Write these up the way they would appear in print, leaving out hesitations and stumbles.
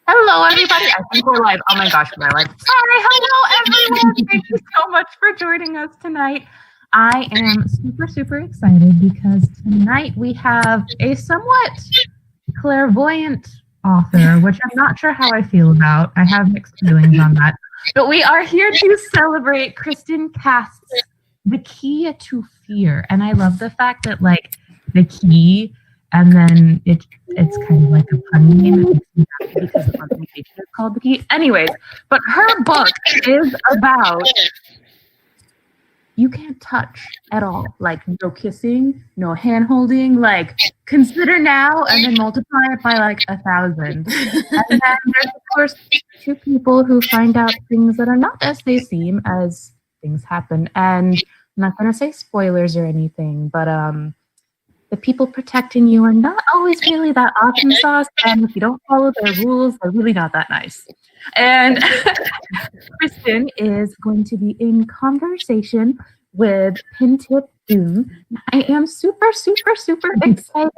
Hello, everybody. I think we're live. Oh my gosh, we're live. Sorry. Hello, everyone. Thank you so much for joining us tonight. I am super, super excited because tonight we have a somewhat clairvoyant author, which I'm not sure how I feel about. I have mixed feelings on that. But we are here to celebrate Kristin Cast's The Key to Fear. And I love the fact that, like, the key, and then it's kind of like a pun name. It makes me happy because the organization is called The Key. Anyways, but her book is about you can't touch at all. Like, no kissing, no hand holding. Like, consider now and then multiply it by like 1,000. And then there's, of course, two people who find out things that are not as they seem as things happen. And I'm not going to say spoilers or anything, but the people protecting you are not always really that awesome sauce. And if you don't follow their rules, they're really not that nice. And Kristin is going to be in conversation with Pintip Dunn. I am super, super, super excited.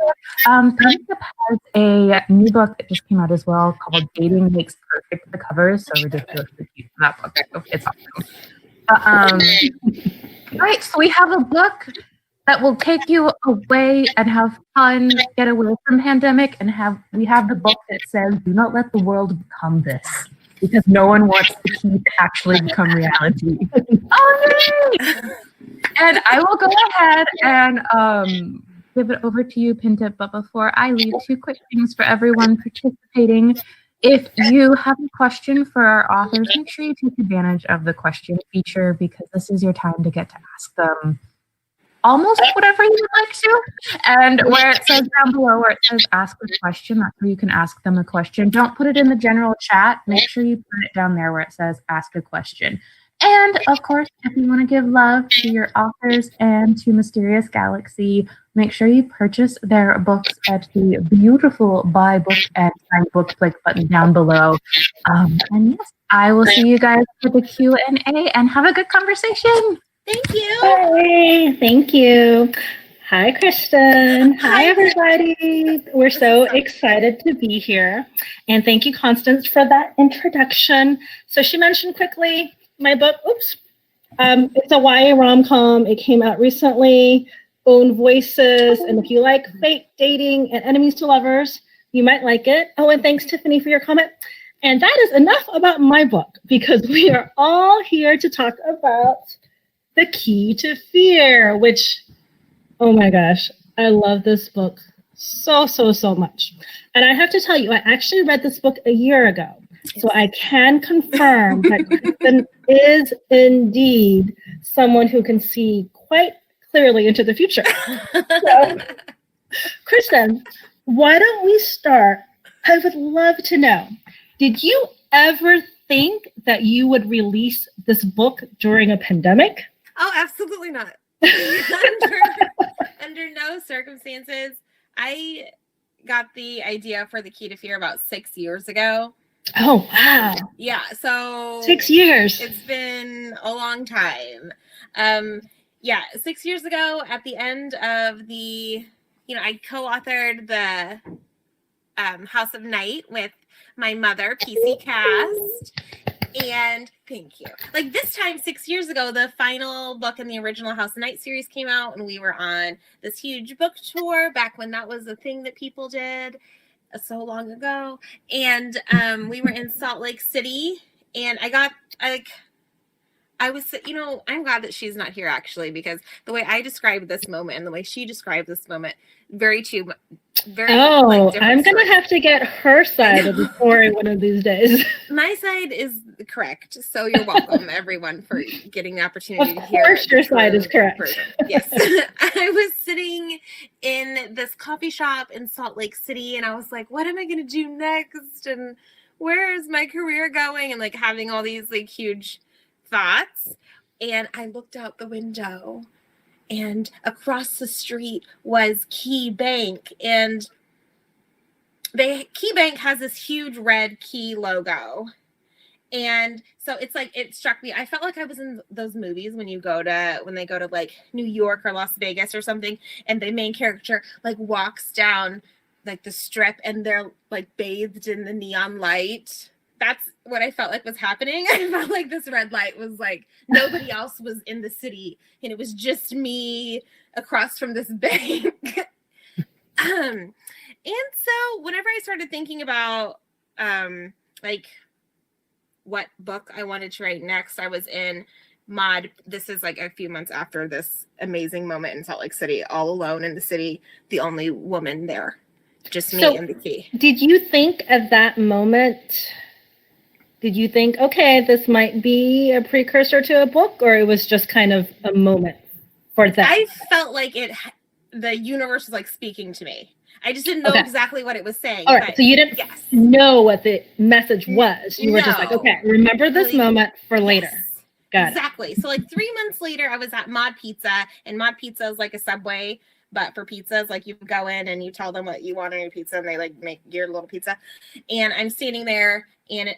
Pintip has a new book that just came out as well called Dating Makes Perfect. The cover is so ridiculously cute for that book. It's awesome. Right, so we have a book that will take you away and have fun, get away from pandemic, and we have the book that says, do not let the world become this, because no one wants the key to actually become reality. Oh, yay! And I will go ahead and give it over to you, Pintip, but before I leave, 2 quick things for everyone participating. If you have a question for our authors, make sure you take advantage of the question feature, because this is your time to get to ask them almost whatever you would like to. And where it says down below, where it says ask a question, that's where you can ask them a question. Don't put it in the general chat. Make sure you put it down there where it says ask a question. And of course, if you want to give love to your authors and to Mysterious Galaxy, make sure you purchase their books at the beautiful buy book and sign book click button down below. And yes, I will see you guys for the Q&A and have a good conversation. Thank you. Hey, thank you. Hi, Kristin. Hi, everybody. We're so excited to be here. And thank you, Constance, for that introduction. So she mentioned quickly my book, it's a YA rom-com. It came out recently, Own Voices. And if you like fate, dating, and enemies to lovers, you might like it. Oh, and thanks, Tiffany, for your comment. And that is enough about my book, because we are all here to talk about The Key to Fear, which, oh my gosh, I love this book so, so, so much. And I have to tell you, I actually read this book a year ago. So I can confirm that Kristin is indeed someone who can see quite clearly into the future. So, Kristin, why don't we start? I would love to know, did you ever think that you would release this book during a pandemic? Oh, absolutely not. Under no circumstances. I got the idea for The Key to Fear about 6 years ago. Oh, wow. Yeah, so 6 years. It's been a long time. 6 years ago, at the end of I co-authored the House of Night with my mother, Kristin Cast. And thank you. Like, this time 6 years ago, the final book in the original House of Night series came out, and we were on this huge book tour back when that was a thing that people did so long ago. And we were in Salt Lake City, and I'm glad that she's not here, actually, because the way I describe this moment and the way she described this moment, very different. I'm going to have to get her side of the story one of these days. My side is correct. So you're welcome, everyone, for getting the opportunity to hear. Of course, your side is correct. Yes. I was sitting in this coffee shop in Salt Lake City, and I was like, what am I going to do next? And where is my career going? And like having all these like huge thoughts. And I looked out the window, and across the street was Key Bank, and Key Bank has this huge red key logo. And so it's like, it struck me. I felt like I was in those movies when they go to like New York or Las Vegas or something, and the main character like walks down like the strip, and they're like bathed in the neon light. That's what I felt like was happening. I felt like this red light was like nobody else was in the city, and it was just me across from this bank. And so whenever I started thinking about like what book I wanted to write next, I was in Mod. This is like a few months after this amazing moment in Salt Lake City, all alone in the city, the only woman there, just me and the key. Did you think at that moment, did you think, okay, this might be a precursor to a book, or it was just kind of a moment for that? I felt like the universe was like speaking to me. I just didn't know exactly what it was saying. All right, so you didn't know what the message was. You were just like, okay, remember this moment for later. Got exactly. So like 3 months later, I was at Mod Pizza, and Mod Pizza is like a Subway, but for pizzas. Like you go in and you tell them what you want on your pizza, and they like make your little pizza. And I'm standing there, and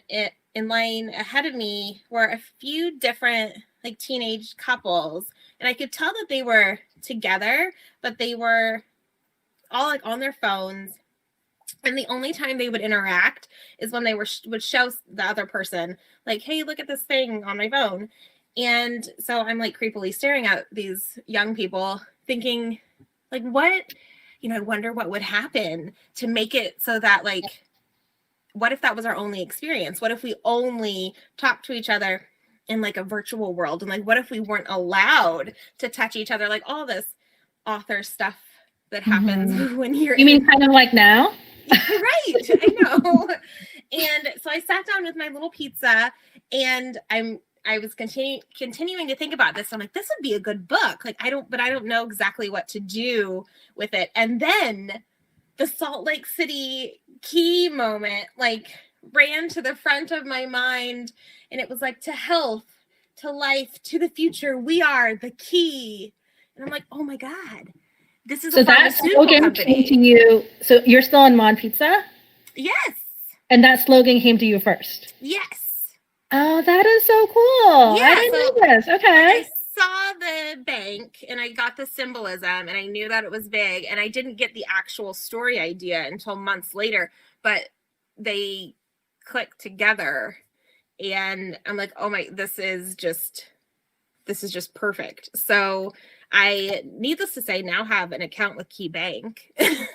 in line ahead of me were a few different like teenage couples, and I could tell that they were together, but they were all like on their phones, and the only time they would interact is when they would show the other person like, hey, look at this thing on my phone. And so I'm like creepily staring at these young people thinking like, what, I wonder what would happen to make it so that like, what if that was our only experience? What if we only talked to each other in like a virtual world? And like, what if we weren't allowed to touch each other? Like all this author stuff that happens when you're mean kind of like now? Right. I know. And so I sat down with my little pizza, and I was continuing to think about this. I'm like, this would be a good book. Like I don't know exactly what to do with it. And then the Salt Lake City key moment like ran to the front of my mind, and it was like, to health, to life, to the future, we are the key. And I'm like, oh my God, this is a pharmaceutical company. Came to you. So you're still on Mod Pizza? Yes. And that slogan came to you first? Yes. Oh, that is so cool. Yeah, I didn't know this. Okay. I saw the bank, and I got the symbolism, and I knew that it was big, and I didn't get the actual story idea until months later, but they clicked together, and I'm like, oh my, this is just perfect. So I, needless to say, now have an account with Key Bank.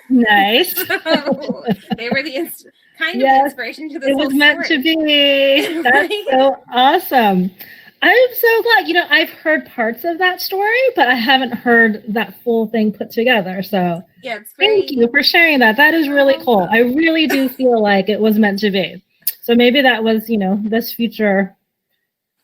Nice. So they were the kind of inspiration to this. It was meant to be. That's so awesome. I'm so glad. I've heard parts of that story, but I haven't heard that full thing put together. So thank you for sharing that. That is really cool. I really do feel like it was meant to be. So maybe that was, this future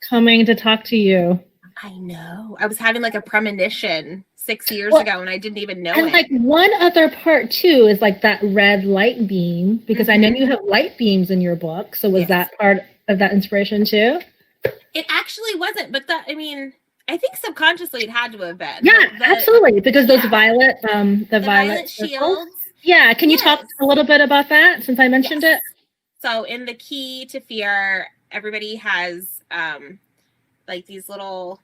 coming to talk to you. I know. I was having like a premonition 6 years ago, and I didn't even know it. Like one other part too is like that red light beam, because I know you have light beams in your book. So was that part of that inspiration too? It actually wasn't, but I think subconsciously it had to have been. Yeah, absolutely. Because those violet, the violet shields. Yeah. Can you talk a little bit about that since I mentioned it? So in the Key to Fear, everybody has like these little,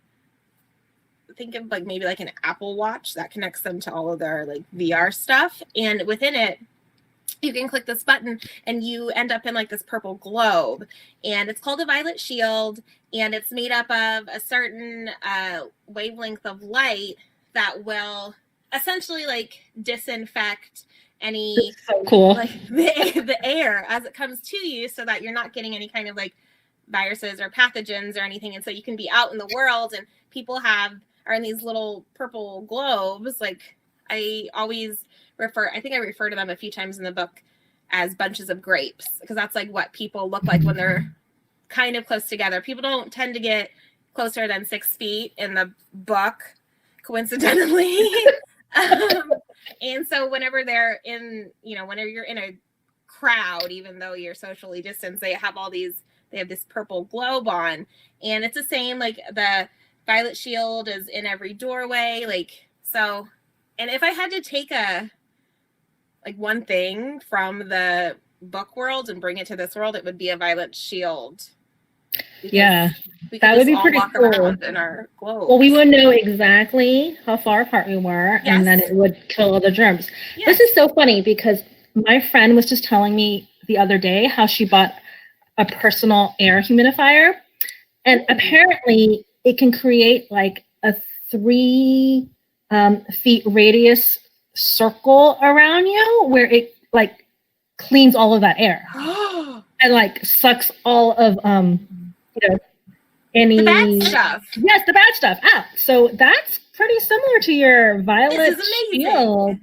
think of like maybe like an Apple Watch that connects them to all of their like VR stuff. And within it, you can click this button and you end up in like this purple globe, and it's called a violet shield, and it's made up of a certain wavelength of light that will essentially like disinfect any like the air as it comes to you, so that you're not getting any kind of like viruses or pathogens or anything. And so you can be out in the world, and people are in these little purple globes. Like I think I refer to them a few times in the book as bunches of grapes, because that's like what people look like when they're kind of close together. People don't tend to get closer than 6 feet in the book, coincidentally. And so whenever they're in, whenever you're in a crowd, even though you're socially distanced, they have this purple globe on, and it's the same, like the violet shield is in every doorway. Like, so, and if I had to take one thing from the book world and bring it to this world, it would be a violet shield. Yeah, that would be pretty cool. In our globe. Well, we would know exactly how far apart we were, and then it would kill all the germs. Yes. This is so funny because my friend was just telling me the other day how she bought a personal air humidifier, and apparently it can create like a 3 feet radius circle around you where it like cleans all of that air and like sucks all of any the bad stuff. Yes, the bad stuff out. So that's pretty similar to your violet shield.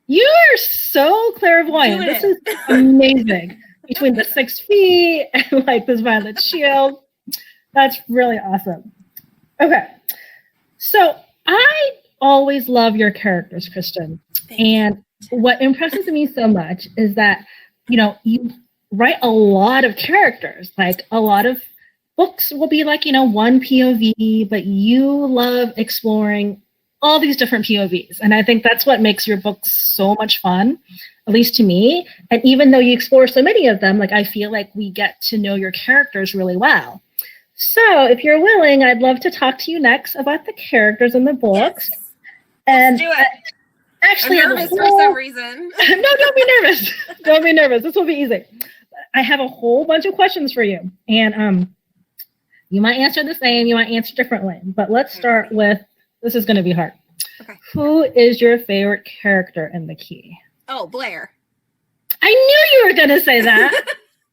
You're so clairvoyant. This is amazing. Between the 6 feet and like this violet shield. That's really awesome. Okay. So I always love your characters, Kristin. And what impresses me so much is that, you write a lot of characters. Like a lot of books will be like, one POV, but you love exploring all these different POVs. And I think that's what makes your books so much fun, at least to me. And even though you explore so many of them, like I feel like we get to know your characters really well. So if you're willing, I'd love to talk to you next about the characters in the books. Yes. And Let's do it. Actually, I'm nervous for some reason. No, don't be nervous. Don't be nervous. This will be easy. I have a whole bunch of questions for you. And you might answer the same, you might answer differently. But let's start with, this is going to be hard. Okay. Who is your favorite character in The Key? Oh, Blair. I knew you were going to say that.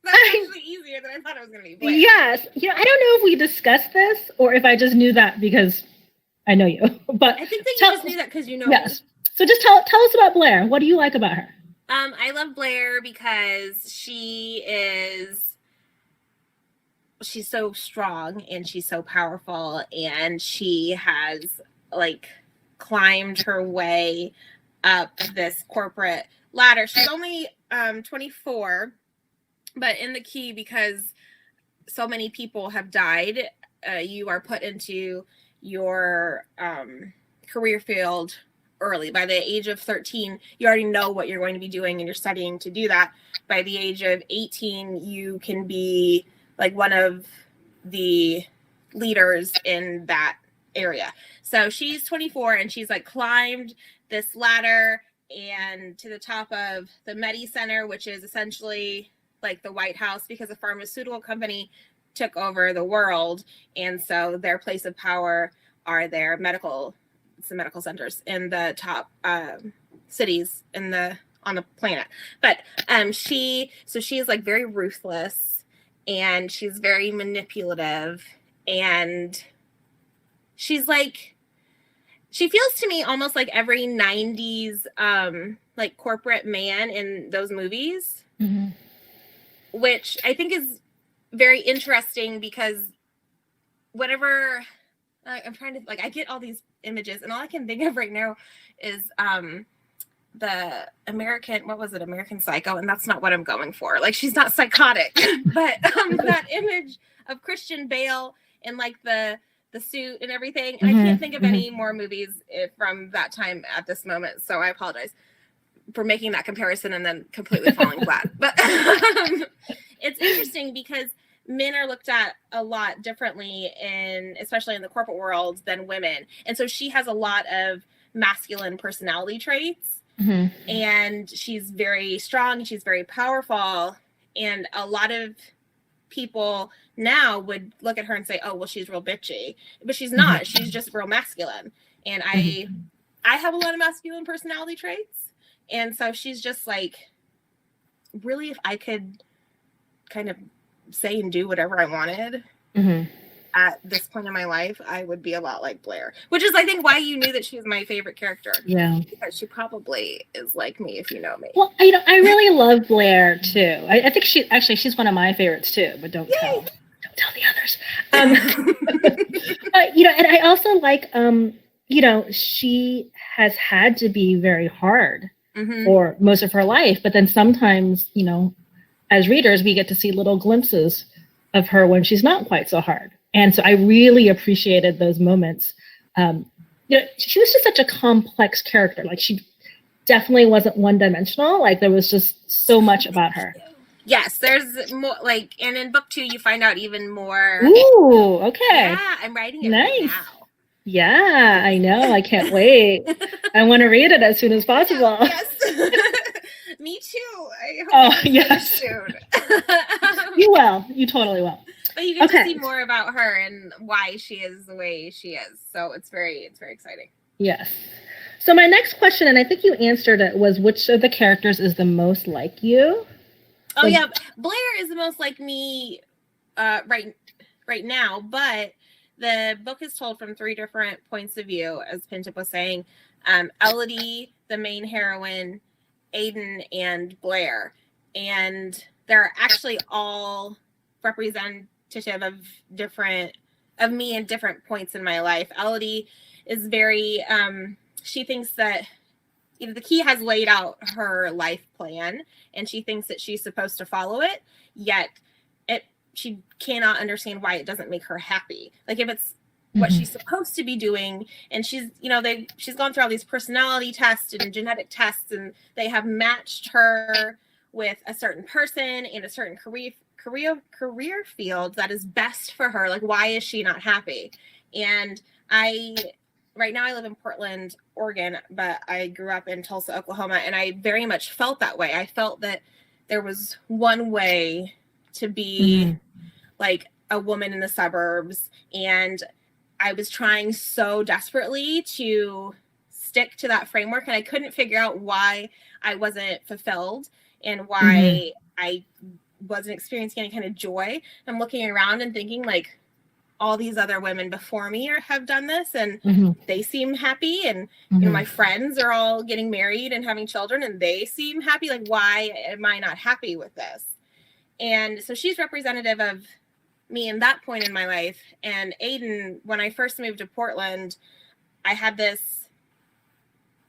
That's actually easier than I thought it was going to be. Blair. Yes. I don't know if we discussed this or if I just knew that because I know you. But I think that you just knew that because you know Yes. Me. So just tell us about Blair. What do you like about her? I love Blair because she's so strong and she's so powerful, and she has like climbed her way up this corporate ladder. She's only 24, but in The Key, because so many people have died, you are put into your career field early. By the age of 13, you already know what you're going to be doing and you're studying to do that. By the age of 18, you can be like one of the leaders in that area. So she's 24 and she's like climbed this ladder and to the top of the Medi Center, which is essentially like the White House, because a pharmaceutical company took over the world. And so their place of power are their medical centers in the top cities on the planet. But she is like very ruthless and she's very manipulative, and she's like, she feels to me almost like every 90s like corporate man in those movies, which I think is very interesting because whenever I'm trying to like, I get all these images and all I can think of right now is the American Psycho, and that's not what I'm going for. Like, she's not psychotic, but that image of Christian Bale in like the suit and everything. And I can't think of any more movies from that time at this moment. So I apologize for making that comparison and then completely falling flat. But it's interesting because men are looked at a lot differently especially in the corporate world than women. And so she has a lot of masculine personality traits, and she's very strong, she's very powerful. And a lot of people now would look at her and say, oh, well, she's real bitchy, but she's not. She's just real masculine. And I have a lot of masculine personality traits. And so she's just like, really, if I could kind of say and do whatever I wanted at this point in my life, I would be a lot like Blair, which is, I think, why you knew that she was my favorite character. Yeah. Because she probably is like me, if you know me. Well, I really love Blair too. I think she's one of my favorites too, but don't tell the others. And I also like, she has had to be very hard for most of her life, but then sometimes, as readers, we get to see little glimpses of her when she's not quite so hard. And so I really appreciated those moments. She was just such a complex character. Like, she definitely wasn't one-dimensional. Like, there was just so much about her. Yes, there's more, like, and in book 2, you find out even more. Ooh, okay. Yeah, I'm writing it right now. Yeah, I know. I can't wait. I want to read it as soon as possible. Yes. Me too. I hope Oh, to see yes. soon. You will. You totally will. But you get to Okay. see more about her and why she is the way she is. So it's very exciting. Yes. So my next question, and I think you answered it, was which of the characters is the most like you? Oh yeah, Blair is the most like me right now, but the book is told from 3 different points of view, as Pintip was saying. Elodie, the main heroine, Aiden, and Blair. And they're actually all representative of me in different points in my life. Elodie is very she thinks that the key has laid out her life plan and she thinks that she's supposed to follow it, yet she cannot understand why it doesn't make her happy. Like if it's what she's supposed to be doing, and she's she's gone through all these personality tests and genetic tests, and they have matched her with a certain person in a certain career field that is best for her. Like, why is she not happy? And right now I live in Portland, Oregon, but I grew up in Tulsa, Oklahoma, and I very much felt that way. I felt that there was one way to be like a woman in the suburbs, and I was trying so desperately to stick to that framework, and I couldn't figure out why I wasn't fulfilled and why I wasn't experiencing any kind of joy. I'm looking around and thinking, like, all these other women before me have done this, and they seem happy, and my friends are all getting married and having children, and they seem happy. Like, why am I not happy with this? And so she's representative of me in that point in my life. And Aiden, when I first moved to Portland, I had this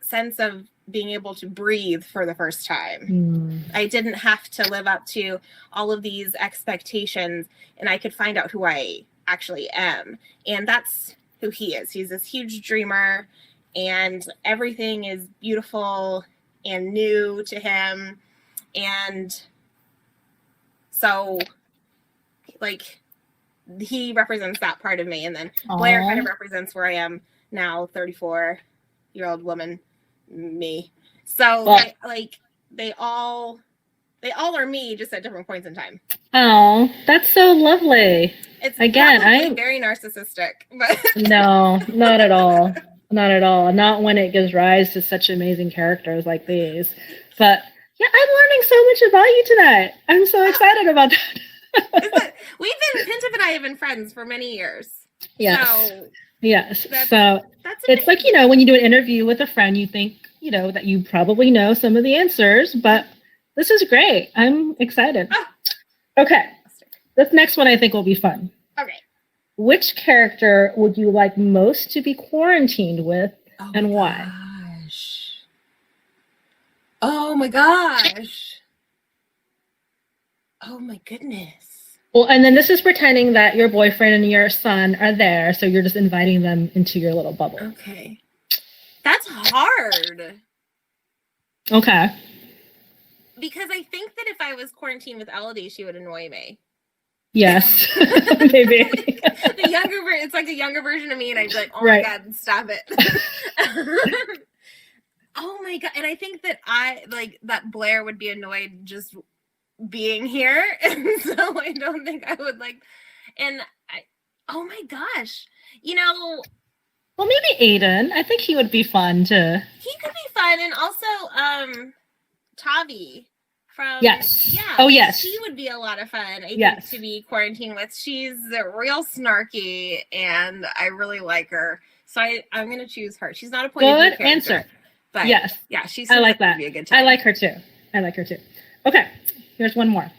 sense of being able to breathe for the first time. I didn't have to live up to all of these expectations, and I could find out who I actually am. And that's who he is. He's this huge dreamer, and everything is beautiful and new to him. And so, like, he represents that part of me. And then Blair kind of represents where I am now, 34-year-old woman, me. So they all are me, just at different points in time. Oh, that's so lovely. It's again, I'm very narcissistic, but no, not at all. Not at all. Not when it gives rise to such amazing characters like these. But yeah, I'm learning so much about you tonight. I'm so excited about that. Pintip and I have been friends for many years. Yes. So yes. That's it's like, when you do an interview with a friend, you think, that you probably know some of the answers, but this is great. I'm excited. Okay. This next one I think will be fun. Okay. Which character would you like most to be quarantined with, and why? Oh my gosh. Oh my goodness. Well, and then this is pretending that your boyfriend and your son are there, so you're just inviting them into your little bubble. Okay. That's hard. Okay. Because I think that if I was quarantined with Elodie, she would annoy me. Yes, maybe. The younger version, it's like a younger version of me, and I'd be like, "Oh my god, stop it!" Oh my god! And I think that that Blair would be annoyed just being here, and so I don't think I would like. And oh my gosh, Well, maybe Aiden. I think he would be fun to. He could be fun, and also Tavi. Yes. Yeah. Oh, yes. She would be a lot of fun, I think, to be quarantined with. She's real snarky, and I really like her. So I'm going to choose her. She's not a point of view character. Good answer. But yes. Yeah, I like that. Be a good time. I like her too. Okay. Here's one more.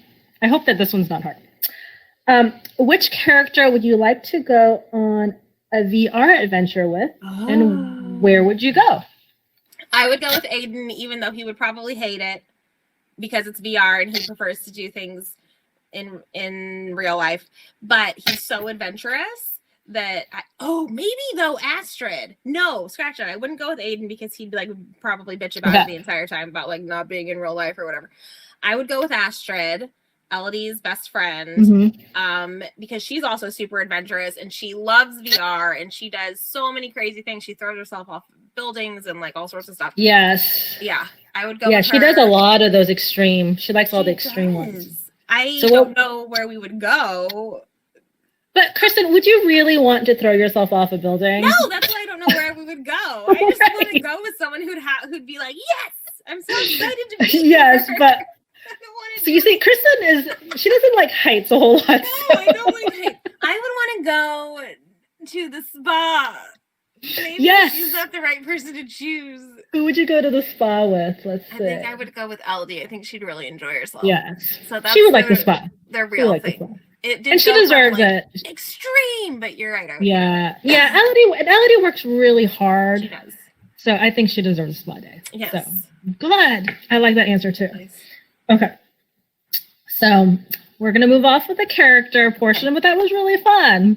I hope that this one's not hard. Which character would you like to go on a VR adventure with, and where would you go? I would go with Aiden, even though he would probably hate it, because it's VR and he prefers to do things in real life. But he's so adventurous that maybe though Astrid. No, scratch it. I wouldn't go with Aiden because he'd probably bitch about it the entire time about not being in real life or whatever. I would go with Astrid, Elodie's best friend, because she's also super adventurous and she loves VR and she does so many crazy things. She throws herself off buildings and all sorts of stuff. Yes. Yeah. I would go Yeah, with she her. does a lot of those extreme. She likes all the extreme ones. I don't know where we would go. But Kristin, would you really want to throw yourself off a building? No, that's why I don't know where we would go. I just want to go with someone who'd be like, yes, I'm so excited to be Yes, here. but so you see, Kristin she doesn't like heights a whole lot. No, I don't like heights. I would want to go to the spa. Maybe she's not the right person to choose. Who would you go to the spa with? Let's see. I think I would go with Elodie. I think she'd really enjoy herself. Yes. So that's she would like the spa. The real thing. And she deserves it. Extreme, but you're right. Yeah. Elodie works really hard. She does. So I think she deserves a spa day. Yes. So good. I like that answer too. Nice. Okay. So we're gonna move off with the character portion, but that was really fun.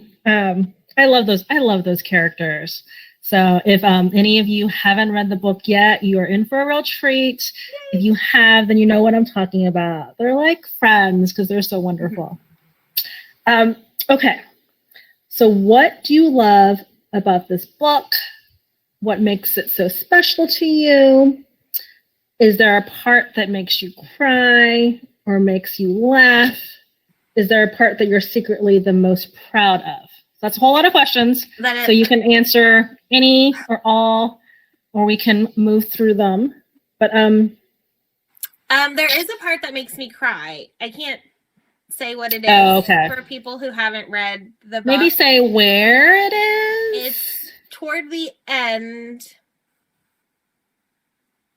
I love those characters. So if any of you haven't read the book yet, you are in for a real treat. Yay. If you have, then you know what I'm talking about. They're like friends because they're so wonderful. Okay. So what do you love about this book? What makes it so special to you? Is there a part that makes you cry or makes you laugh? Is there a part that you're secretly the most proud of? That's a whole lot of questions. So you can answer any or all, or we can move through them. But there is a part that makes me cry. I can't say what it is for people who haven't read the book. Maybe say where it is. It's toward the end.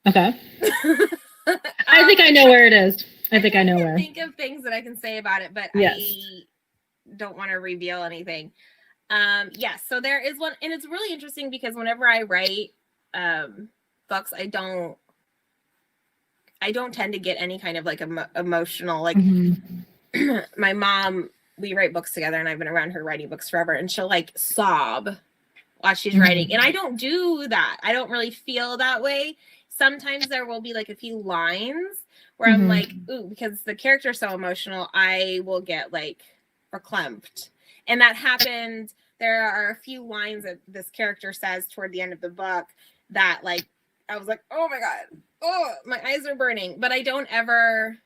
Okay. I think I know where it is. I think I know where. Think of things that I can say about it, but yes. I don't want to reveal anything. Yes, so there is one, and it's really interesting because whenever I write books, I don't tend to get any kind of like emotional. Like my mom, we write books together, and I've been around her writing books forever, and she'll like sob while she's writing, and I don't do that. I don't really feel that way. Sometimes there will be like a few lines where I'm like, ooh, because the character's so emotional, I will get like verklempt. And that happened. There are a few lines that this character says toward the end of the book that like, I was like, oh my God, oh, my eyes are burning. But I don't ever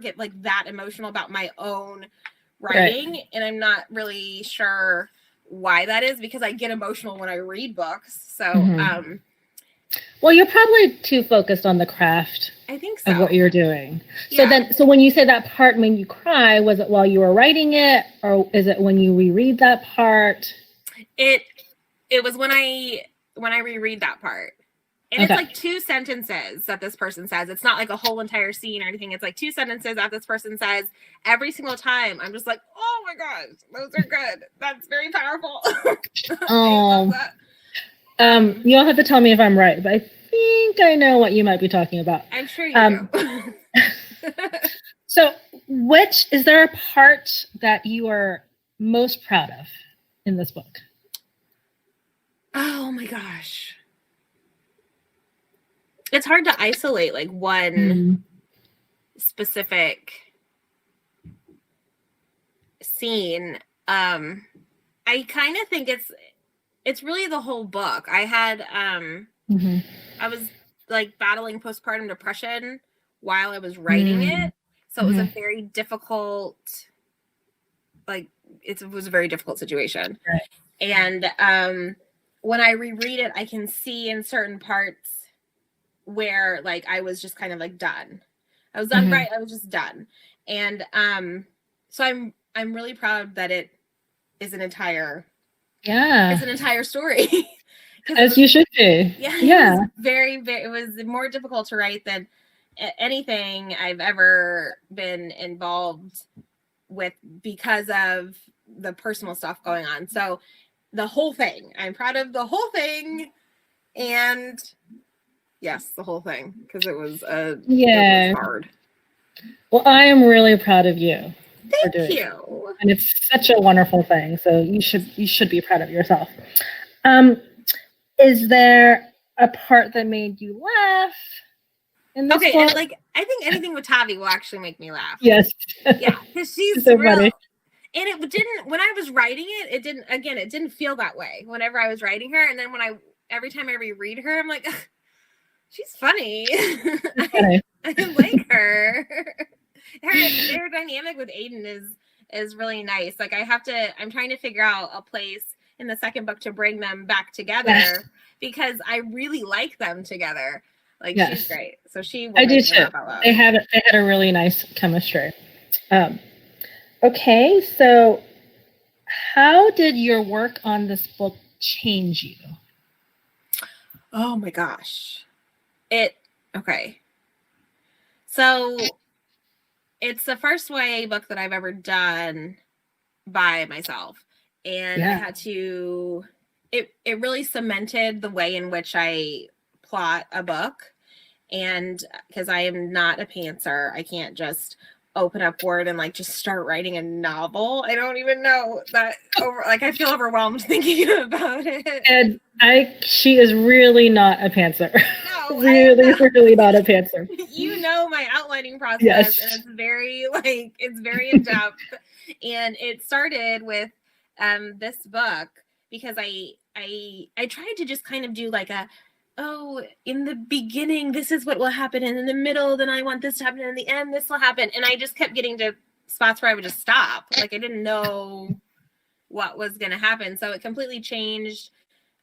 get like that emotional about my own writing. Right. And I'm not really sure why that is, because I get emotional when I read books. So, well, you're probably too focused on the craft. I think so. Of what you're doing. Yeah. So when you say that part made you cry, was it while you were writing it, or is it when you reread that part? It was when I reread that part. And it's like 2 sentences that this person says. It's not like a whole entire scene or anything. It's like 2 sentences that this person says every single time. I'm just like, oh my gosh, those are good. That's very powerful. Oh. You'll have to tell me if I'm right, but I think I know what you might be talking about. I'm sure you do. So is there a part that you are most proud of in this book? Oh my gosh. It's hard to isolate like one specific scene. I kind of think it's really the whole book. I had I was like battling postpartum depression while I was writing it. So it was a very difficult, it was a very difficult situation. Right. And when I reread it, I can see in certain parts where like I was just kind of like done. I was done, right? I was just done. And so I'm really proud that it is an entire story. As you should be. Yeah. It was more difficult to write than anything I've ever been involved with because of the personal stuff going on. So the whole thing, I'm proud of the whole thing. And yes, the whole thing, because it was hard. Well, I am really proud of you. Thank you. And it's such a wonderful thing. So you should be proud of yourself. Is there a part that made you laugh in this book? And like I think anything with Tavi will actually make me laugh. Yes. Yeah, because she's so real. Funny. And it didn't, when I was writing it, it didn't feel that way whenever I was writing her. And then every time I reread her, I'm like, She's funny. Funny. I like her. Her dynamic with Aiden is really nice. Like I'm trying to figure out a place in the second book to bring them back together because I really like them together. Like she's great. So she will I do too. They had a really nice chemistry. Okay, so how did your work on this book change you? Oh my gosh. Okay. So it's the first YA book that I've ever done by myself. And I had to, it really cemented the way in which I plot a book. And because I am not a pantser, I can't just open up Word and like just start writing a novel. I don't even know that I feel overwhelmed thinking about it. And she is really not a pantser. No, really not a pantser. You know my outlining process, and it's very in depth. And it started with this book because I tried to just kind of do like in the beginning, this is what will happen. And in the middle, then I want this to happen. And in the end, this will happen. And I just kept getting to spots where I would just stop. Like I didn't know what was going to happen. So it completely changed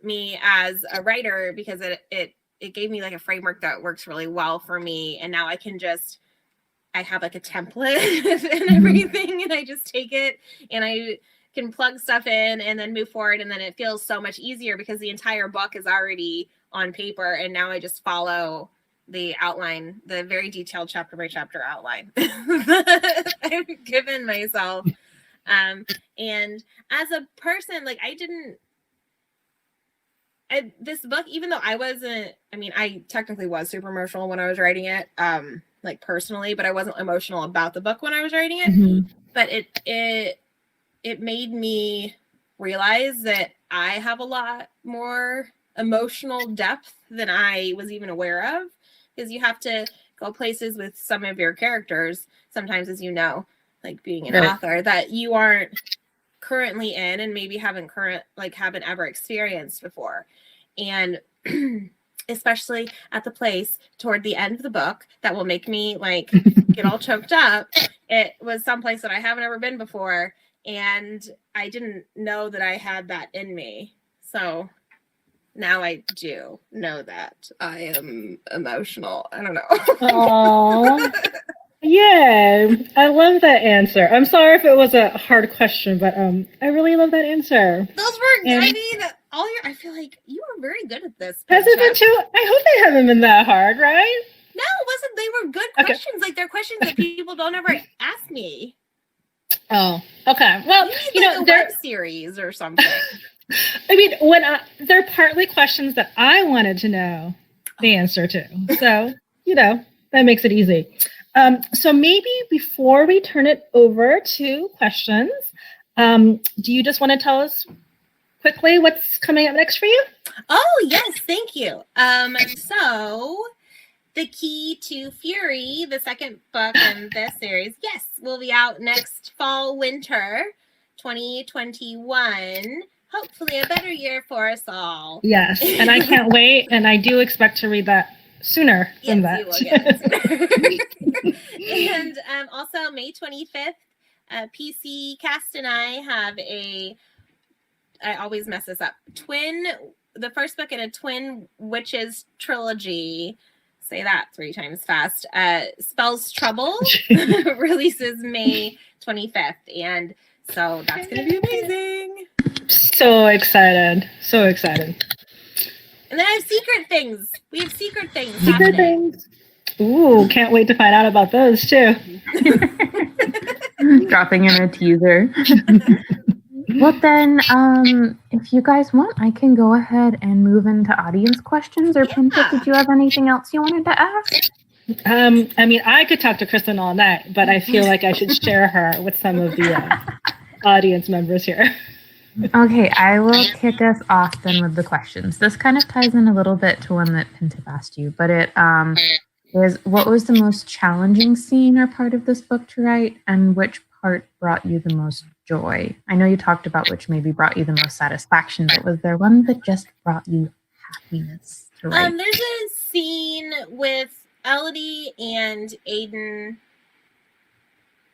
me as a writer because it gave me like a framework that works really well for me. And now I have like a template and everything. And I just take it and I can plug stuff in and then move forward. And then it feels so much easier because the entire book is already on paper, and now I just follow the outline, the very detailed chapter by chapter outline I've given myself. And as a person, like this book, even though I technically was super emotional when I was writing it, like personally, but I wasn't emotional about the book when I was writing it. Mm-hmm. But it made me realize that I have a lot more emotional depth than I was even aware of, because you have to go places with some of your characters sometimes, as you know, like being an author that you aren't currently in and maybe haven't ever experienced before. And especially at the place toward the end of the book that will make me like get all choked up, it was someplace that I haven't ever been before, and I didn't know that I had that in me. So now I do know that I am emotional. I don't know. Aww. Yeah, I love that answer. I'm sorry if it was a hard question, but I really love that answer. Those were, I feel like you were very good at this. Has it been too? I hope they haven't been that hard, right? No, it wasn't. They were good questions. Like they're questions that people don't ever ask me. Oh, okay. Well, a web series or something. I mean, they're partly questions that I wanted to know the answer to. So, that makes it easy. So maybe before we turn it over to questions, do you just want to tell us quickly what's coming up next for you? Oh, yes. Thank you. So The Key to Fury, the second book in this series, yes, will be out next fall, winter 2021. Hopefully a better year for us all. Yes, and I can't wait, and I do expect to read that sooner than that. You will get it sooner. And also May 25th, PC Cast and I have I always mess this up, the first book in a twin witches trilogy. Say that 3 times fast. Spells Trouble releases May 25th. And so that's going to be amazing. So excited. So excited. And then I have secret things. We have secret things. Secret things. Ooh, can't wait to find out about those too. Dropping in a teaser. Well then, if you guys want, I can go ahead and move into audience questions. Or Pintip, did you have anything else you wanted to ask? I could talk to Kristin all night, but I feel like I should share her with some of the audience members here. Okay, I will kick us off then with the questions. This kind of ties in a little bit to one that Pintip asked you, but it is, what was the most challenging scene or part of this book to write, and which part brought you the most joy? I know you talked about which maybe brought you the most satisfaction, but was there one that just brought you happiness to write? There's a scene with Elodie and Aiden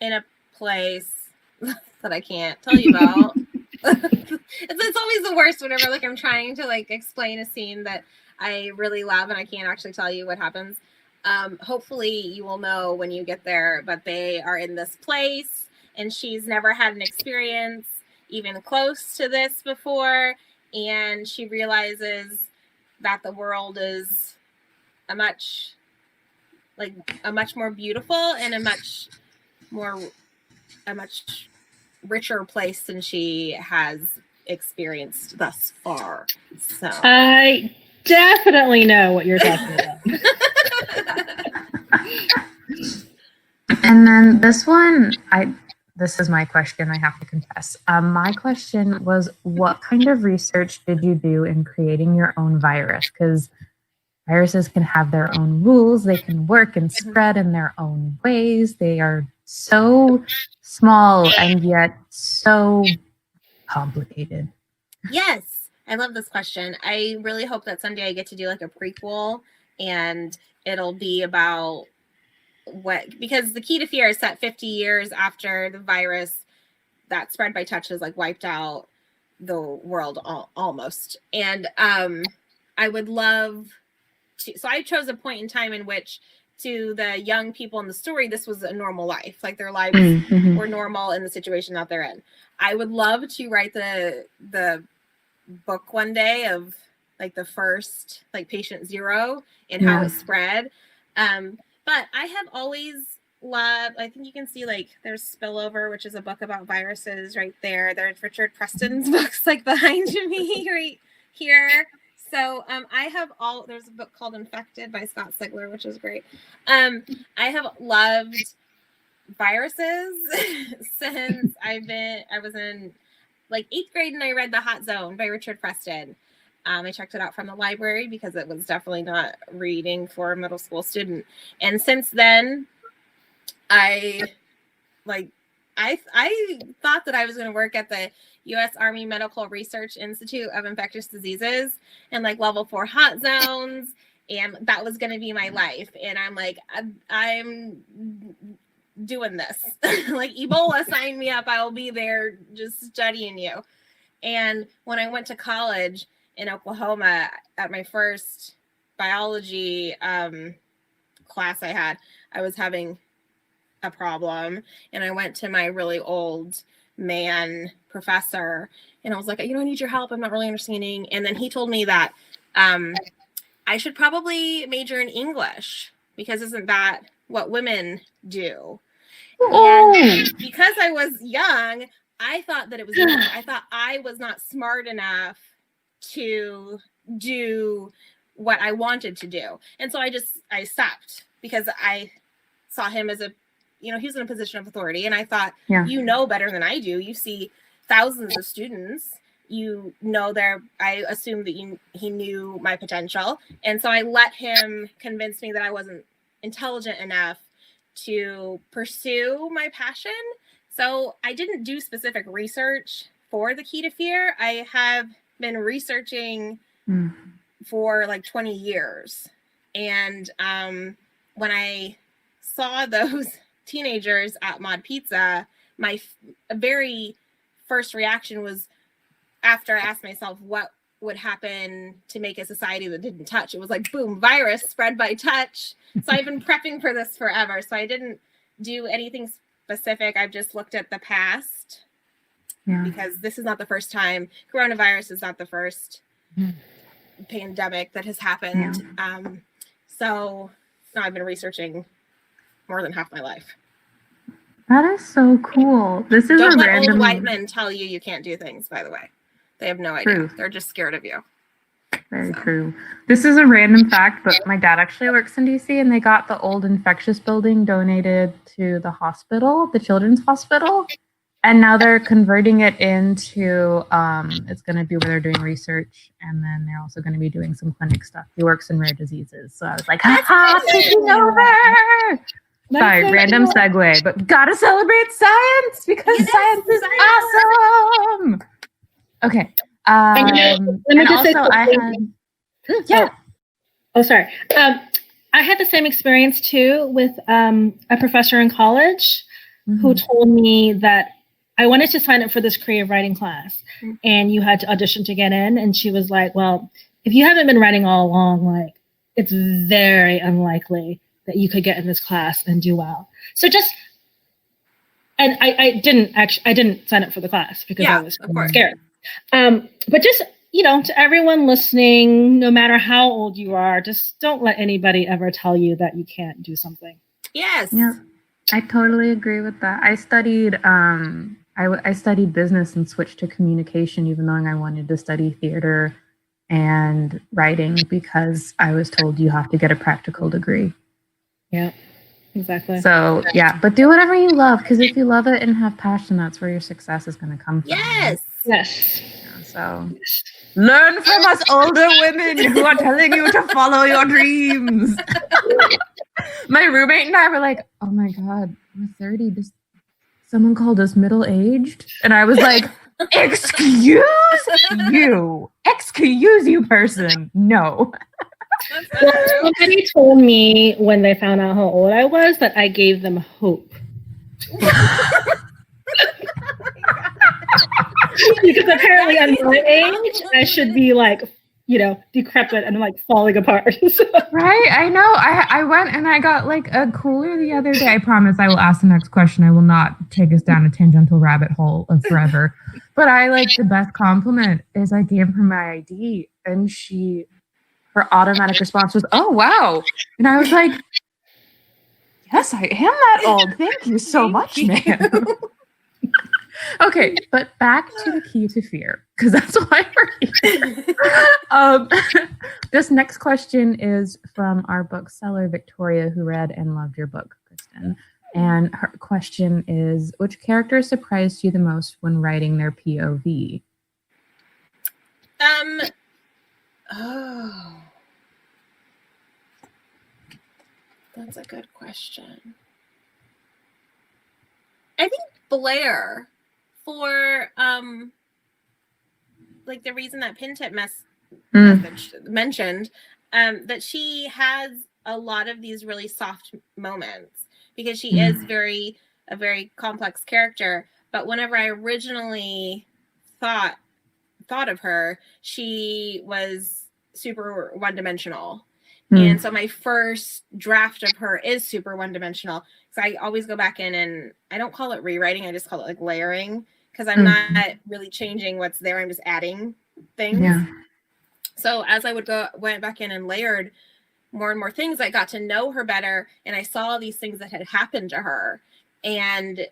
in a place that I can't tell you about. It's always the worst whenever like I'm trying to like explain a scene that I really love and I can't actually tell you what happens. Hopefully you will know when you get there, but they are in this place and she's never had an experience even close to this before, and she realizes that the world is a much more beautiful and a much richer place than she has experienced thus far. So I definitely know what you're talking about. And then this one, this is my question, I have to confess. My question was, what kind of research did you do in creating your own virus? Because viruses can have their own rules. They can work and spread in their own ways. They are so small and yet so complicated. Yes, I love this question. I really hope that someday I get to do like a prequel and it'll be about because the key to fear is set 50 years after the virus that spread by touch has like wiped out the world almost. And I would love to, so I chose a point in time in which to the young people in the story, this was a normal life. Like their lives were normal in the situation that they're in. I would love to write the book one day of like the first like patient zero and how it spread. But I have always loved, I think you can see like there's Spillover, which is a book about viruses right there. There's Richard Preston's books like behind me right here. So I have there's a book called Infected by Scott Sigler, which is great. I have loved viruses since I was in like 8th grade and I read The Hot Zone by Richard Preston. I checked it out from the library because it was definitely not reading for a middle school student. And since then, I thought that I was going to work at the U.S. Army Medical Research Institute of Infectious Diseases and like level 4 hot zones. And that was going to be my life. And I'm like, I'm doing this. Like Ebola signed me up. I will be there just studying you. And when I went to college in Oklahoma at my first biology class I was having a problem. And I went to my really old man professor and I was like, I need your help. I'm not really understanding. And then he told me that I should probably major in English because isn't that what women do? And because I was young, I thought that it was English. I thought I was not smart enough to do what I wanted to do. And so I stopped because I saw him as he was in a position of authority. And I thought, you know better than I do. You see thousands of students, I assumed that he knew my potential. And so I let him convince me that I wasn't intelligent enough to pursue my passion. So I didn't do specific research for the key to fear. I have been researching for like 20 years. And when I saw those teenagers at Mod Pizza, my very first reaction was after I asked myself what would happen to make a society that didn't touch. It was like, boom, virus spread by touch. So I've been prepping for this forever. So I didn't do anything specific. I've just looked at the past because this is not the first time. Coronavirus is not the first pandemic that has happened. So no, I've been researching more than half my life. That is so cool. This is Don't a let random old white men tell you can't do things, by the way. They have no idea. True. They're just scared of you. Very true. This is a random fact, but my dad actually works in DC and they got the old infectious building donated to the hospital, the children's hospital. And now they're converting it into, it's going to be where they're doing research. And then they're also going to be doing some clinic stuff. He works in rare diseases. So I was like, ha, taking over. Sorry, random segue, but gotta celebrate science because science is awesome. Okay. Let me just say also, I had, Oh, sorry. I I had the same experience too with a professor in college who told me that I wanted to sign up for this creative writing class and you had to audition to get in. And she was like, well, if you haven't been writing all along, like it's very unlikely that you could get in this class and do well. So just, and I didn't sign up for the class because I was scared. But just, you know, to everyone listening, no matter how old you are, just don't let anybody ever tell you that you can't do something. Yes. Yeah, I totally agree with that. I studied I studied business and switched to communication, even though I wanted to study theater and writing, because I was told you have to get a practical degree. Yeah, exactly. So yeah, but do whatever you love, because if you love it and have passion, that's where your success is going to come from. Yes. Yes. Yeah, so learn from us older women who are telling you to follow your dreams. My roommate and I were like, oh my God, we're 30. Someone called us middle-aged. And I was like, excuse you, person. No. Somebody told me when they found out how old I was that I gave them hope. Because apparently at my age, I should be like, you know, decrepit and like falling apart. Right? I know. I went and I got like a cooler the other day. I promise I will ask the next question. I will not take us down a tangential rabbit hole of forever. But I like the best compliment is I gave her my ID and her automatic response was, oh, wow. And I was like, yes, I am that old. Thank you so much, ma'am. Okay, but back to the key to fear, because that's why we're here. This next question is from our bookseller, Victoria, who read and loved your book, Kristin. And her question is, which character surprised you the most when writing their POV? Oh, that's a good question. I think Blair, for like the reason that Pintip mentioned, that she has a lot of these really soft moments because she is a very complex character. But whenever I originally thought of her, she was super one-dimensional. And so my first draft of her is super one-dimensional. So I always go back in and I don't call it rewriting. I just call it like layering, because I'm not really changing what's there. I'm just adding things. Yeah. So as I went back in and layered more and more things, I got to know her better. And I saw these things that had happened to her. And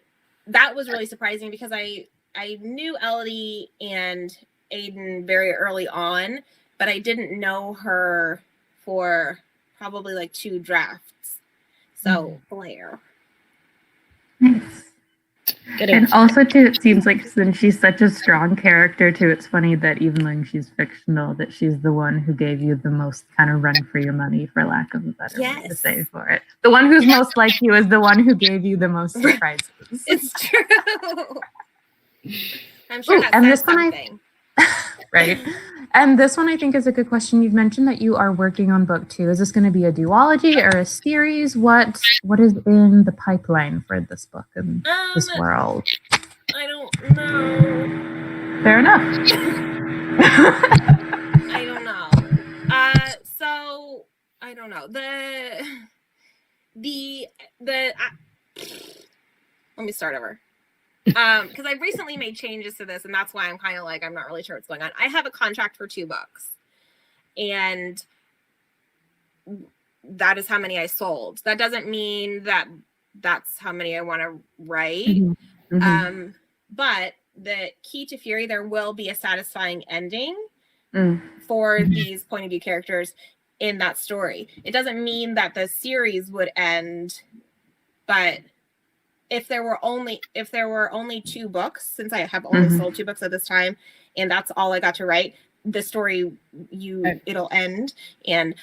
that was really surprising because I knew Elodie and Aiden very early on, but I didn't know her for probably like 2 drafts. So Blair. Nice. And also too, it seems like since she's such a strong character too, it's funny that even when she's fictional, that she's the one who gave you the most kind of run for your money, for lack of a better way to say for it. The one who's most like you is the one who gave you the most surprises. It's true. I'm sure that says something. Right. And this one I think is a good question. You've mentioned that you are working on book 2. Is this going to be a duology or a series? What is in the pipeline for this book and this world? I don't know. Fair enough. I don't know. So I don't know. Let me start over. Because I've recently made changes to this, and that's why I'm kind of like, I'm not really sure what's going on. I have a contract for 2 books, and that is how many I sold. That doesn't mean that that's how many I want to write. But the key to Fury, there will be a satisfying ending for these point of view characters in that story. It doesn't mean that the series would end, but if there were only 2 books, since I have only sold 2 books at this time, and that's all I got to write, the story it'll end, and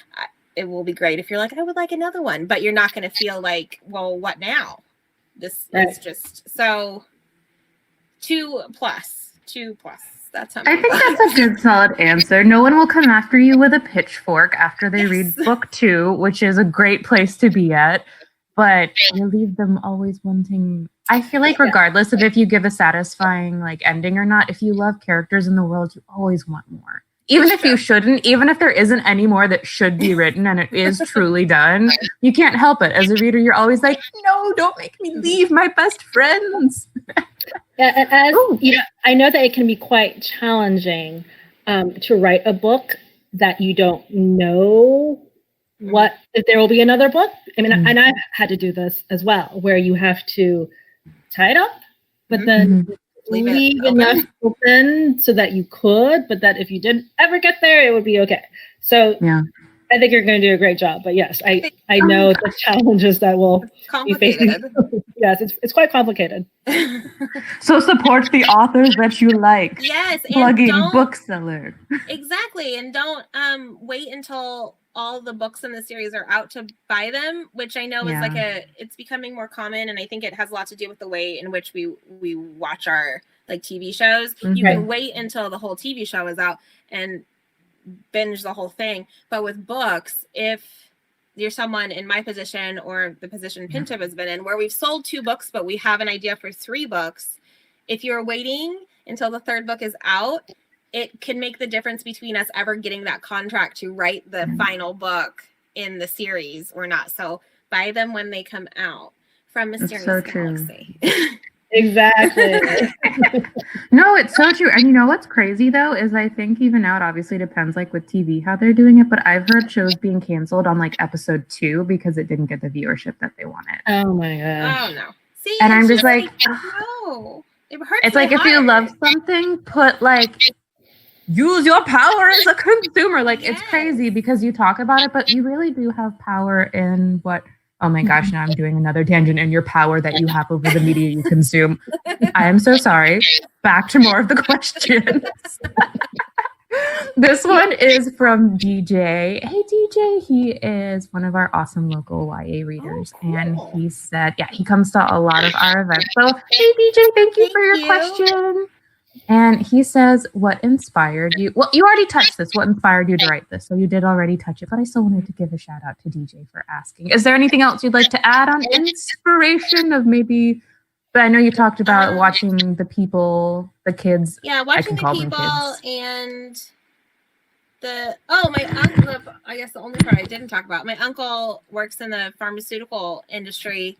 it will be great if you're like, I would like another one, but you're not going to feel like, well, what now? This is just so 2+. That's how I many think books. that's a good solid answer. No one will come after you with a pitchfork after they read book 2, which is a great place to be at. But you leave them always wanting. I feel like regardless of if you give a satisfying like ending or not, if you love characters in the world, you always want more. Even if you shouldn't, even if there isn't any more that should be written and it is truly done, you can't help it. As a reader, you're always like, no, don't make me leave my best friends. Yeah, I know that it can be quite challenging to write a book that you don't know if there will be another book. I mean, and I've had to do this as well, where you have to tie it up, but then leave enough open so that you could, but that if you didn't ever get there, it would be okay. So I think you're going to do a great job. But yes, I know the challenges that will be facing. Yes, it's quite complicated. So support the authors that you like. Yes, plugging bookseller. Exactly, and don't wait until all the books in the series are out to buy them, which I know is like it's becoming more common, and I think it has a lot to do with the way in which we watch our like TV shows. You can wait until the whole TV show is out and binge the whole thing, but with books, if you're someone in my position or the position Pintip has been in, where we've sold 2 books, but we have an idea for 3 books, if you're waiting until the 3rd book is out, it can make the difference between us ever getting that contract to write the final book in the series or not. So buy them when they come out from Mysterious Galaxy. Exactly. No, it's so true. And you know what's crazy though is I think even now it obviously depends like with TV how they're doing it, but I've heard shows being canceled on like episode 2 because it didn't get the viewership that they wanted. Oh my gosh. Oh no. See, and I'm just like no. It hurts. It's like if you love something, put like use your power as a consumer. Like it's crazy because you talk about it, but you really do have power in what. Oh my gosh, now I'm doing another tangent in your power that you have over the media you consume. I am so sorry. Back to more of the questions. This one is from DJ. Hey DJ, he is one of our awesome local YA readers. And he said, he comes to a lot of our events. So hey DJ, thank you for your question. And he says, what inspired you? Well, you already touched this. What inspired you to write this? So you did already touch it, but I still wanted to give a shout out to DJ for asking. Is there anything else you'd like to add on inspiration of maybe, but I know you talked about watching the people, the kids. Yeah, watching the people and my uncle, I guess the only part I didn't talk about, my uncle works in the pharmaceutical industry.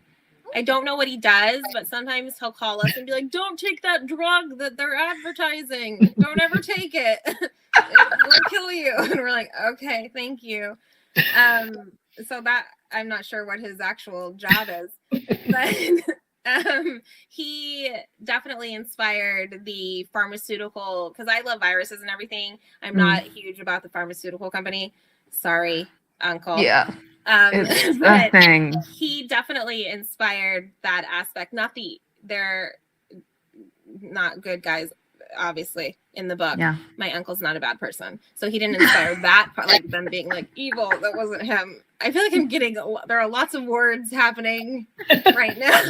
I don't know what he does, but sometimes he'll call us and be like, don't take that drug that they're advertising. Don't ever take it. It will kill you. And we're like, okay, thank you. So that I'm not sure what his actual job is, but he definitely inspired the pharmaceutical, because I love viruses and everything. I'm not huge about the pharmaceutical company. Sorry, uncle. Yeah. It's a thing. He definitely inspired that aspect. They're not good guys, obviously, in the book. Yeah. My uncle's not a bad person. So he didn't inspire that part, like them being like evil. That wasn't him. I feel like there are lots of words happening right now.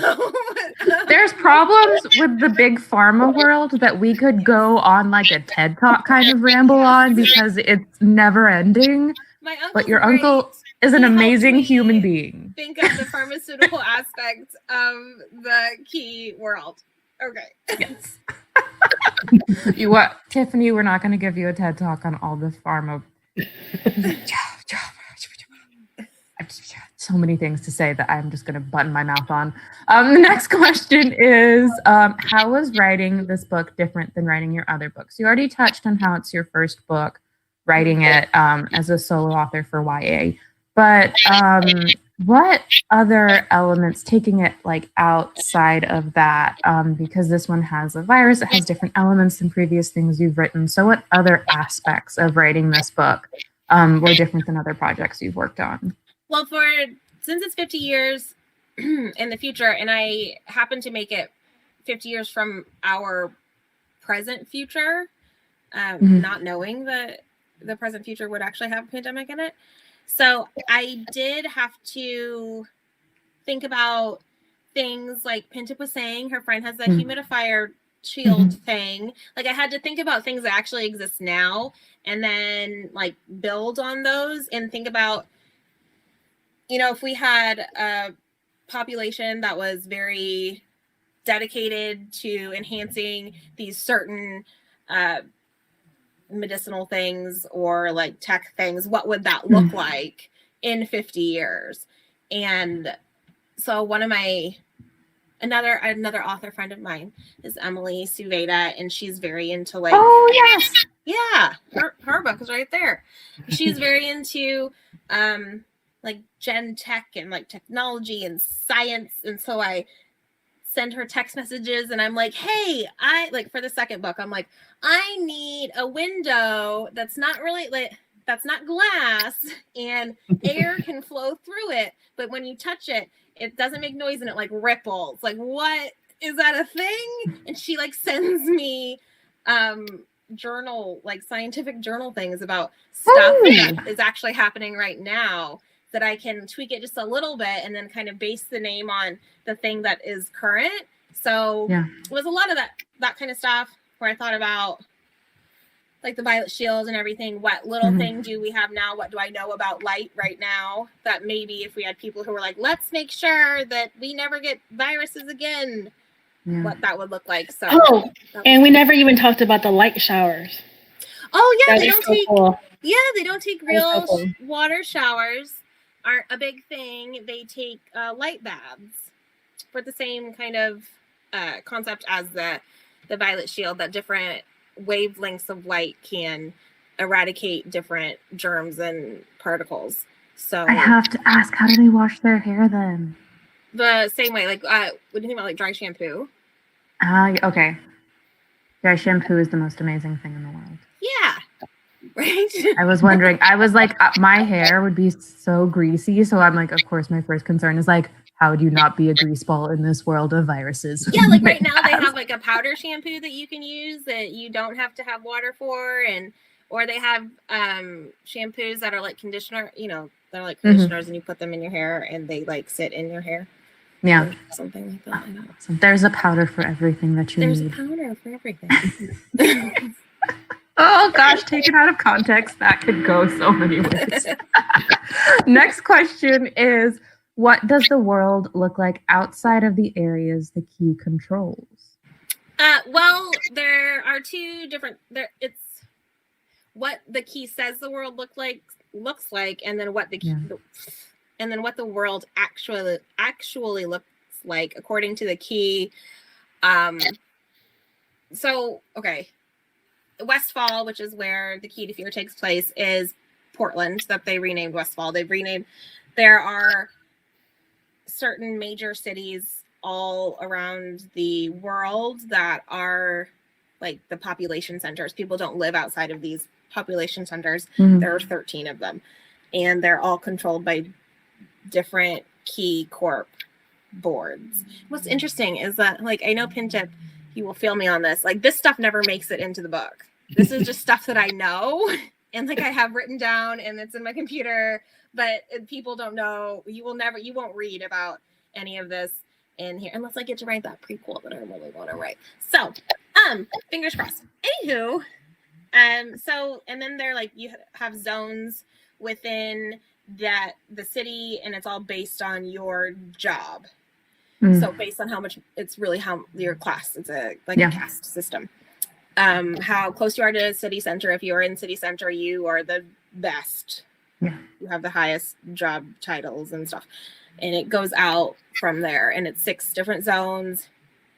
There's problems with the big pharma world that we could go on like a TED Talk kind of ramble on because it's never ending. But your uncle is an amazing human being. Think of the pharmaceutical aspect of the key world. Okay. Yes. Tiffany, we're not going to give you a TED Talk on all the pharma. So many things to say that I'm just going to button my mouth on. The next question is, how was writing this book different than writing your other books? You already touched on how it's your first book, writing it as a solo author for YA. But what other elements, taking it like outside of that, because this one has a virus, it has different elements than previous things you've written. So what other aspects of writing this book were different than other projects you've worked on? Well, since it's 50 years in the future, and I happen to make it 50 years from our present future, not knowing that the present future would actually have a pandemic in it. So I did have to think about things like Pintip was saying, her friend has a humidifier shield thing, like I had to think about things that actually exist now and then like build on those and think about, you know, if we had a population that was very dedicated to enhancing these certain medicinal things or like tech things, what would that look like in 50 years? And so one of my another author friend of mine is Emily Suveda, and she's very into like, oh yes, yeah, her book is right there. She's very into like gen tech and like technology and science, and so I send her text messages and I'm like, hey, I like for the second book, I'm like, I need a window that's not really like, that's not glass and air can flow through it, but when you touch it, it doesn't make noise and it like ripples. Like, what is that a thing? And she like sends me journal, like scientific journal things about stuff that is actually happening right now, that I can tweak it just a little bit and then kind of base the name on the thing that is current. So it was a lot of that kind of stuff where I thought about like the violet shield and everything. What little thing do we have now? What do I know about light right now? That maybe if we had people who were like, let's make sure that we never get viruses again, what that would look like. So and we never even talked about the light showers. Oh yeah, they don't take They real water showers. Aren't a big thing. They take light baths for the same kind of concept as the violet shield, that different wavelengths of light can eradicate different germs and particles. So I have to ask, how do they wash their hair then? The same way, like what do you think about like dry shampoo? Okay. Dry shampoo is the most amazing thing in the world. Yeah. Right. I was wondering, I was like, my hair would be so greasy. So I'm like, of course, my first concern is like, how would you not be a grease ball in this world of viruses? Yeah, like right now they have like a powder shampoo that you can use that you don't have to have water for, and or they have shampoos that are like conditioner, you know, they're like conditioners and you put them in your hair and they like sit in your hair. Yeah. Something like that. So there's a powder for everything that you need. There's a powder for everything. Oh gosh, taken out of context, that could go so many ways. Next question is, what does the world look like outside of the areas the key controls? Well, there are two different. It's what the key says the world looks like, and then what the key, and then what the world actually looks like according to the key. So okay. Westfall, which is where the Key to Fear takes place, is Portland, that they renamed Westfall. They've renamed. There are certain major cities all around the world that are like the population centers. People don't live outside of these population centers. There are 13 of them, and they're all controlled by different key corp boards. What's interesting is that, like, I know Pintip, you will feel me on this. Like, this stuff never makes it into the book. This is just stuff that I know and like I have written down and it's in my computer, but people don't know. You won't read about any of this in here unless I get to write that prequel that I really want to write. So, fingers crossed. Anywho, so, and then they're like, you have zones within the city, and it's all based on your job. So based on how much, it's really how your class, it's a caste system. How close you are to city center. If you are in city center, you are the best. Yeah. You have the highest job titles and stuff. And it goes out from there, and it's 6 different zones.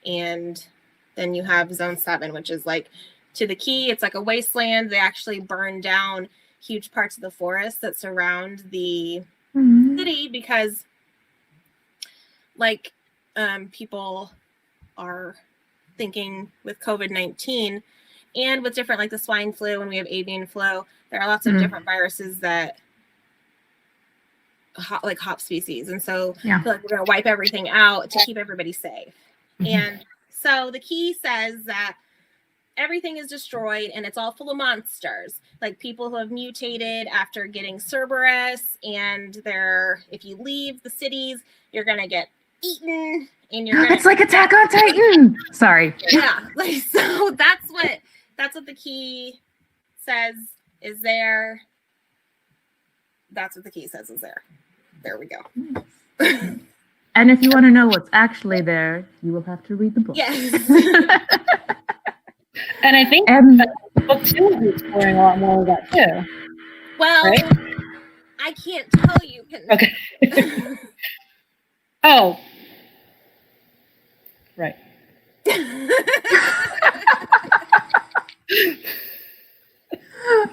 And then you have zone 7, which is like to the key. It's like a wasteland. They actually burn down huge parts of the forest that surround the city because like, people are thinking with COVID-19 and with different, like the swine flu, when we have avian flu, there are lots of different viruses that like hop species. And so I feel like we're going to wipe everything out to keep everybody safe. And so the key says that everything is destroyed and it's all full of monsters, like people who have mutated after getting Cerberus. And if you leave the cities, you're going to get eaten, and you're gonna. It's like Attack on Titan. Sorry. Yeah, like so. That's what the key says is there. That's what the key says is there. There we go. And if you want to know what's actually there, you will have to read the book. Yes. And I think book 2 is exploring a lot more of that too. Well, right? I can't tell you. Okay. Oh. Right.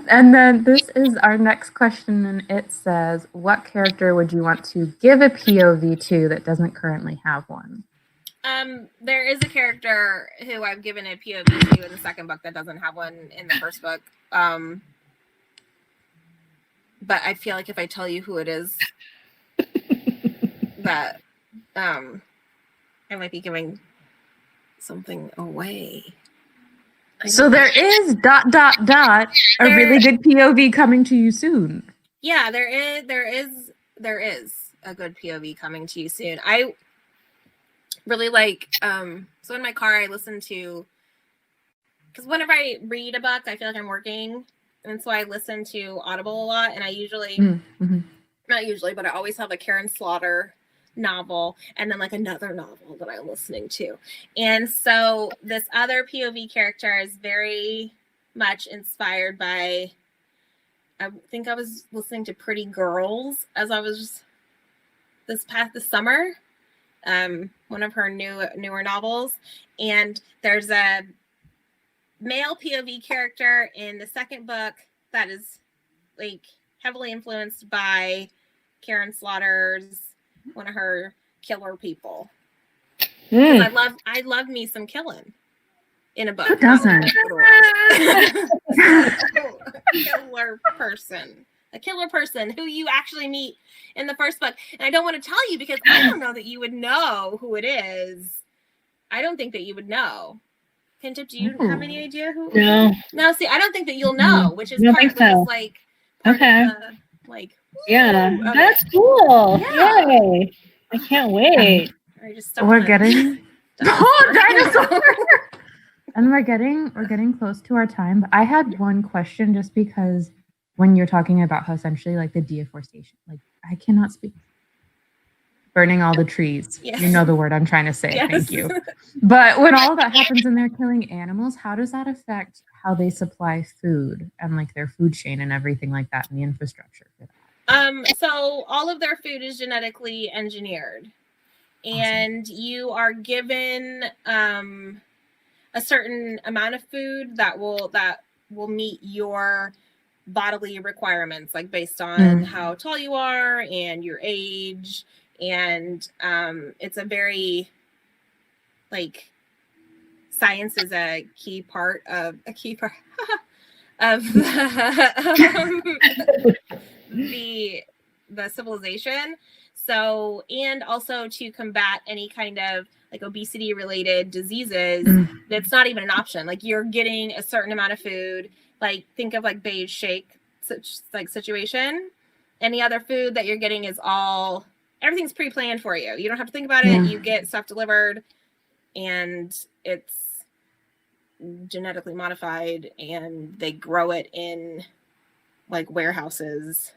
And then this is our next question, and it says, what character would you want to give a POV to that doesn't currently have one? There is a character who I've given a POV to in the second book that doesn't have one in the first book. But I feel like if I tell you who it is, that I might be giving something away. So there is ... a really good POV coming to you soon. Yeah, there is a good POV coming to you soon. I really like so in my car I listen to, because whenever I read a book I feel like I'm working, and so I listen to Audible a lot, and I usually not usually, but I always have a Karen Slaughter novel and then like another novel that I'm listening to. And so this other POV character is very much inspired by, I think I was listening to Pretty Girls as I was this summer, one of her newer novels, and there's a male POV character in the second book that is like heavily influenced by Karen Slaughter's, one of her killer people. I love me some killing in a book. Who doesn't? A killer person who you actually meet in the first book. And I don't want to tell you because I don't know that you would know who it is. I don't think that you would know. Pintip, do you have any idea who? No. See, I don't think that you'll know, which is part of the, like. Okay. Yeah, okay. That's cool. Yeah. Yay! I can't wait. We're getting dinosaur. And we're getting close to our time. But I had one question, just because when you're talking about how essentially like the deforestation, like I cannot speak. Burning all the trees. Yes. You know the word I'm trying to say. Yes. Thank you. But when all of that happens and they're killing animals, how does that affect how they supply food and like their food chain and everything like that, and the infrastructure for that? So all of their food is genetically engineered, and you are given a certain amount of food that will meet your bodily requirements, like based on how tall you are and your age. And it's a very, like, science is a key part of the civilization. So, and also to combat any kind of like obesity related diseases, that's not even an option. Like you're getting a certain amount of food, like think of like beige shake such like situation. Any other food that you're getting is everything's pre-planned for you. You don't have to think about it. You get stuff delivered, and it's genetically modified, and they grow it in like warehouses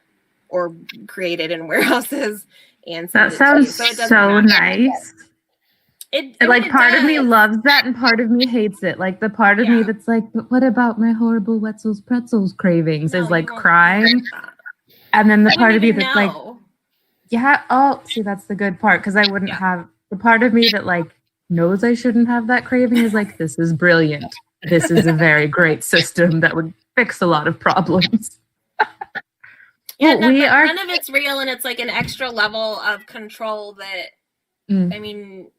or created in warehouses. And that sounds so nice. It like part of me loves that and part of me hates it. Like the part of me that's like, but what about my horrible Wetzel's Pretzels cravings is like crying. And then the part of me that's like, yeah, oh, see, that's the good part, because I wouldn't have the part of me that like knows I shouldn't have that craving is like, this is brilliant. This is a very great system that would fix a lot of problems. Yeah, none of it's real, and it's like an extra level of control that, I mean,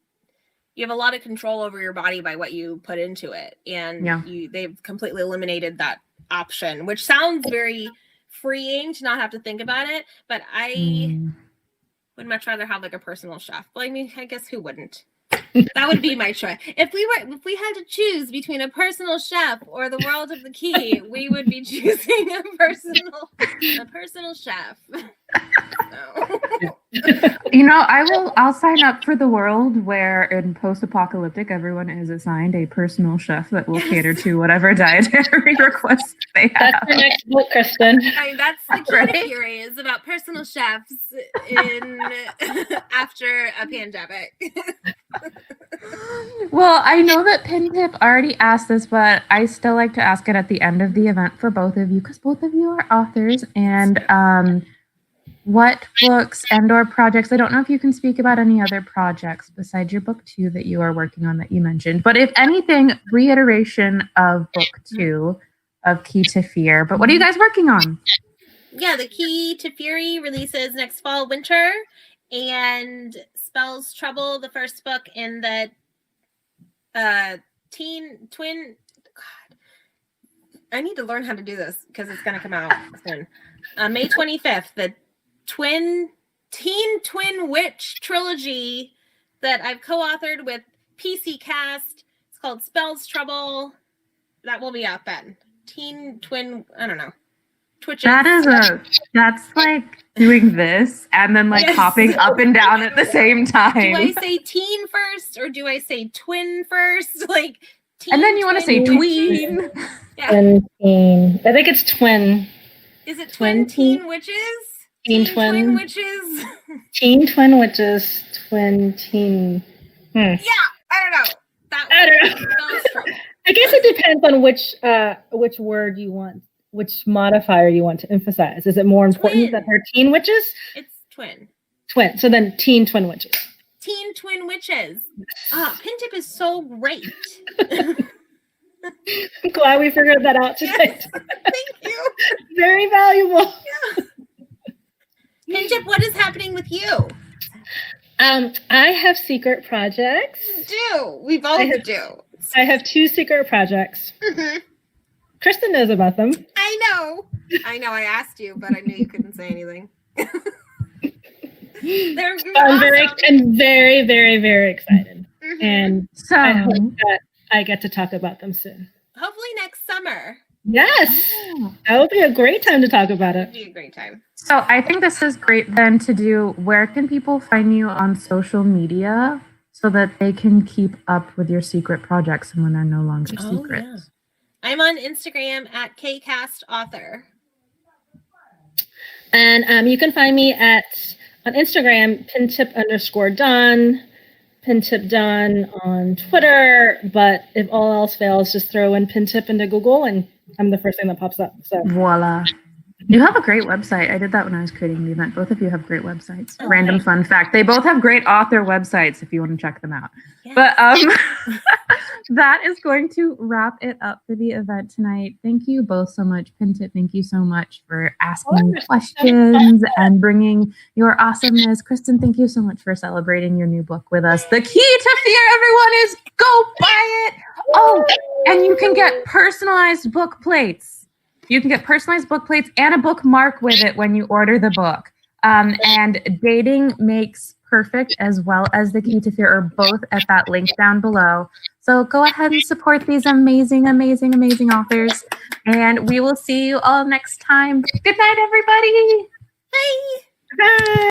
you have a lot of control over your body by what you put into it, and they've completely eliminated that option, which sounds very freeing to not have to think about it, but I would much rather have like a personal chef. Well, I mean, I guess who wouldn't? That would be my choice. If we had to choose between a personal chef or the world of the key, we would be choosing a personal chef. I'll sign up for the world where in post-apocalyptic everyone is assigned a personal chef that will cater to whatever dietary requests they have. That's your next book, Kristin. I mean, that's the key to Fury, is about personal chefs in after a pandemic. Well, I know that Pintip already asked this, but I still like to ask it at the end of the event for both of you, because both of you are authors. And what books and or projects, I don't know if you can speak about any other projects besides your book 2 that you are working on that you mentioned, but if anything, reiteration of book 2 of Key to Fear. But what are you guys working on? Yeah, the Key to Fury releases next fall, winter, and Spells Trouble, the first book in the teen twin. God, I need to learn how to do this because it's going to come out soon. May 25th, the teen twin witch trilogy that I've co-authored with PC Cast. It's called Spells Trouble. That will be out then. Teen twin, I don't know. Twitches. That's like doing this and then like hopping up and down at the same time. Do I say teen first or do I say twin first? Like teen, and then you want to say tween. Yeah. Teen. I think it's twin. Is it twin teen witches? Teen twin witches? Teen twin witches. Twin teen. Yeah, I don't know. I don't know. I guess it depends on which word you want, which modifier you want to emphasize. Is it more important that they're teen witches? It's twin. Twin. So then teen twin witches. Teen twin witches. Pintip is so great. I'm glad we figured that out today. Yes, thank you. Very valuable. Yeah. Pintip, what is happening with you? I have secret projects. We both do. I have 2 secret projects. Mm-hmm. Kristin knows about them. I know. I asked you, but I knew you couldn't say anything. They're I'm very, very, very excited. Mm-hmm. And so I hope that I get to talk about them soon. Hopefully next summer. Yes. That would be a great time to talk about it. It would be a great time. So I think this is great then to do. Where can people find you on social media so that they can keep up with your secret projects and when they're no longer secrets? Yeah. I'm on Instagram at KCastAuthor. And you can find me on Instagram, Pintip_Dunn, Pintip Dunn on Twitter. But if all else fails, just throw in Pintip into Google and I'm the first thing that pops up. So voila. You have a great website. I did that when I was creating the event. Both of you have great websites. Oh, Random nice. fun fact. They both have great author websites if you want to check them out. Yes. But that is going to wrap it up for the event tonight. Thank you both so much. Pintip, thank you so much for asking questions and bringing your awesomeness. Kristin, thank you so much for celebrating your new book with us. The key to fear, everyone, is go buy it. Oh, and you can get personalized book plates. You can get personalized book plates and a bookmark with it when you order the book. And Dating Makes Perfect, as well as The Key to Fear, are both at that link down below. So go ahead and support these amazing, amazing, amazing authors. And we will see you all next time. Good night, everybody. Bye. bye.